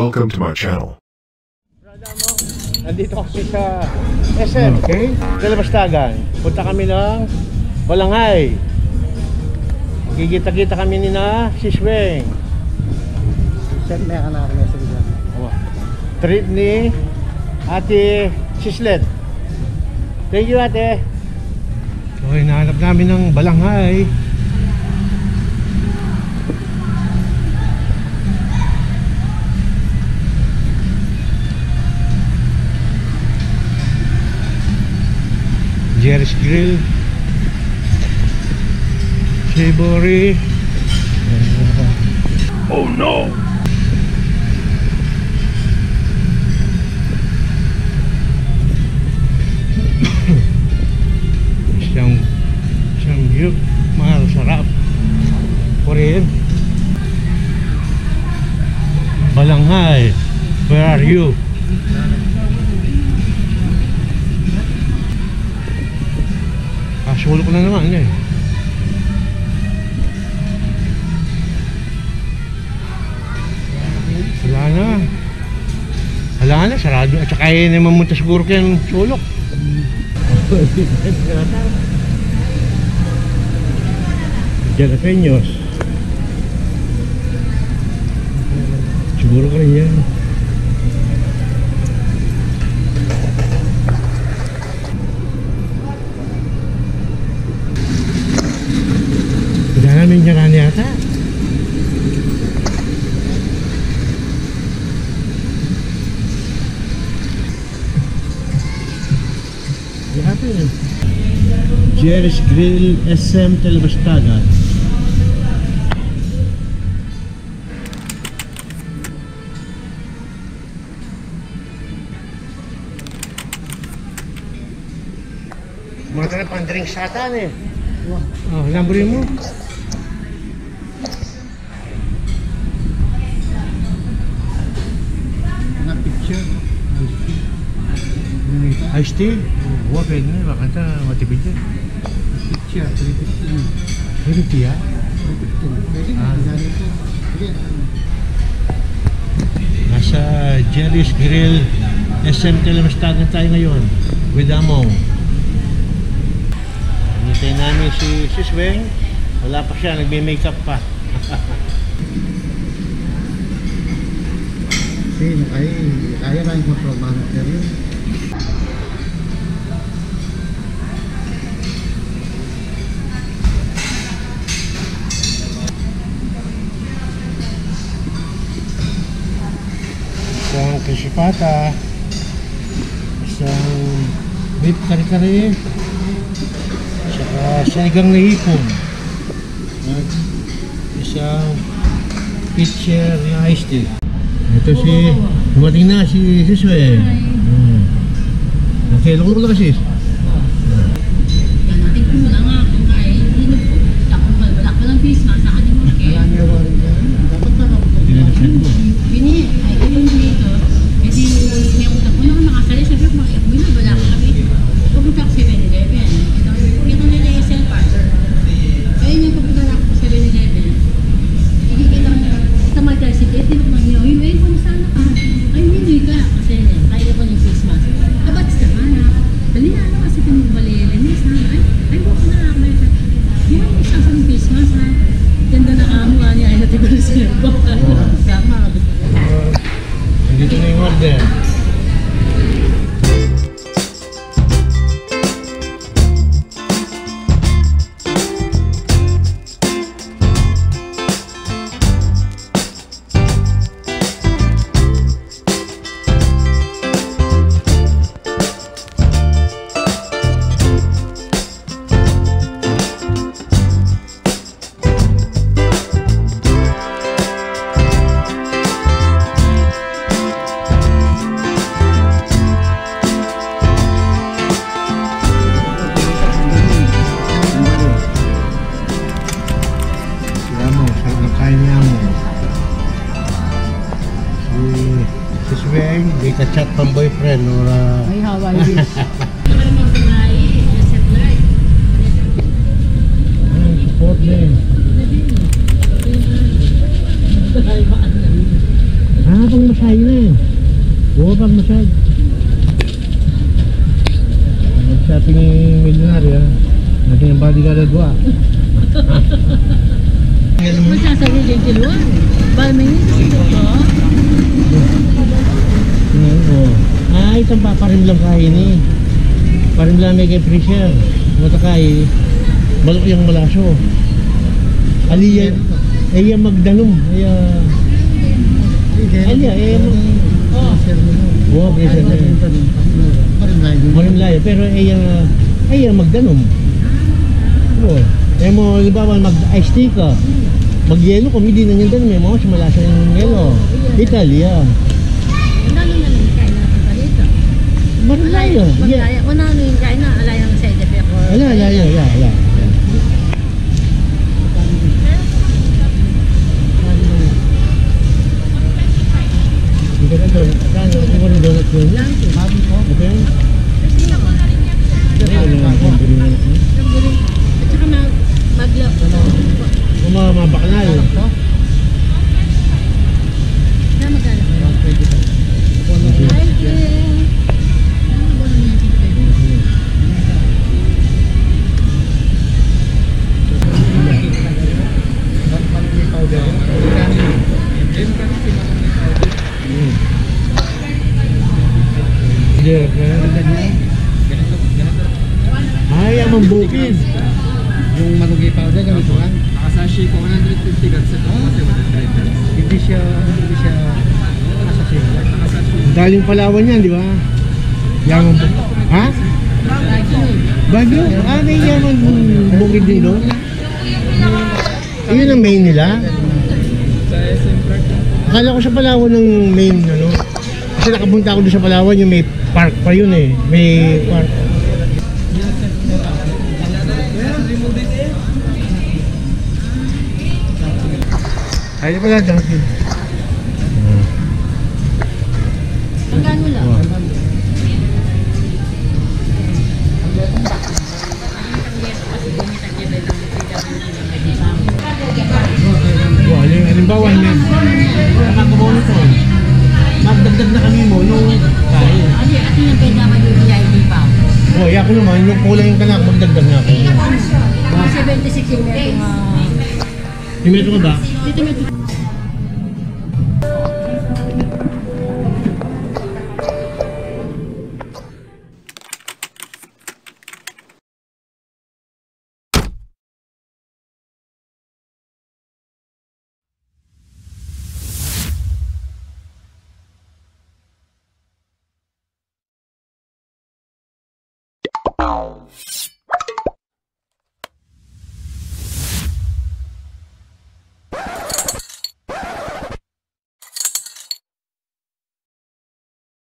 Welcome to my channel. Nandito kasi sa SM, okay? Dalabastagan. Punta kami ng Balanghay. Magkikita-kita kami ni na Sisweng. Sir, may anak na sa bigla. Treat ni Ate Sislet. Thank you, ate. Okay, nahanap namin ng Balanghay. Jerry's Grill, Savory. Oh no! Samgyup, mahal sarap. Korean. Balanghay, where are you? Sulok na naman eh. Wala na, sarado. At saka yun naman munta siguro kaya ng sulok. Jalapeños. Siguro ka rin yan. Namin jalan yata. Apa ini? Jerry's Grill SM Dalabastagan. Mga ka na pang-drink satan eh. Oh, lamburin mo. Iced tea? Wah, pwede na. Baka matipid yan. Picture, 315. 350 ya? 315. Pwede na. Nasa Jerry's Grill SM Dalabastagan tayo ngayon with Among. Hintayin namin si Sisweng. Wala pa siya, nagme-makeup pa. Kaya ba yung kontrolman natin? Isang krisipata, isang beef kare-kare, saka sinigang na hipon, at isang pitcher na iced tea. Ito dumating na si Sisweng. Okay, loko na kasi. Natin ko muna nga kung kaya hindi wala ka lang face mask sa akin mo kaya Dapat na bini ay itong dito kasi may utak ko naman nakasali sabi ko makikita mo wala ka kami pupunta ako sa 7-Eleven ito nila yung cell parser ayun yung pupunta ako sa 7-Eleven ikikita mo sa mag-tricycle tinukman niyo ayun kung saan na ka ayun hindi ka kasi kaya ko ng face mask ba't sa mana dali na ano kasi pinagbalilinis ha ay wako na ako di ba yung isang face mask ha ganda na amo nga niya ay natin ko na siya sama Nandito na yung order. Sisweng, may ka-chat pang boyfriend or ay Hawaii. support na yun. Pang masayo Oo, pag masyad. Mag-shopping milyonaryo, natin ang bodyguard at buwa. Masasabi din kiluan. Balming ito ko. Oo. Itong paparim lang kain eh. Parim lang may kay pressure. Matakay, balok yung malaso. Aliya, iya magdanong. Aliya, Oo, pressure na yun. Marim layo, pero iya magdanong. Oo. Mo, halimbawa mag-ice tea ka. Mag-yelo kung hindi na nyo may mga sumalasa yung yelo. Italia. Unano na lang kain na sa dito. Marulayo. Maglaya. Unano yung kain na alayang sa EDP ako. Ala. Hindi ka doon. Saan? Hindi ko rin donut yun. Mami ko. Okay? At saka maglo. Mabaknal. Na magkano? Ay, Ay, ang bukid. Yung manugi powder, ganito lang. Nakasashi ko 150 gat sa kasi 130. Hindi siya assassin. Nakasashi. Galing Palawan yan, di ba? Yang, ha? Baguio? May yaman bukid din doon. Yun ang main nila. Sa SM Park. Akala ko sa Palawan ng main, ano. Kasi nakapunta ako doon sa Palawan, yung may park pa yun eh. May park. Ay, pala, Dunkin. magkano lang? Halimbawa, nakakabawa nito. Magdagdag na kami mo nung kain. Kasi yung PWDID pa. Ako naman, yung kulay yung kanak, magdagdag na ako. Mga 76 yung meron mga... Yung meron ka ba? Dito may Ow.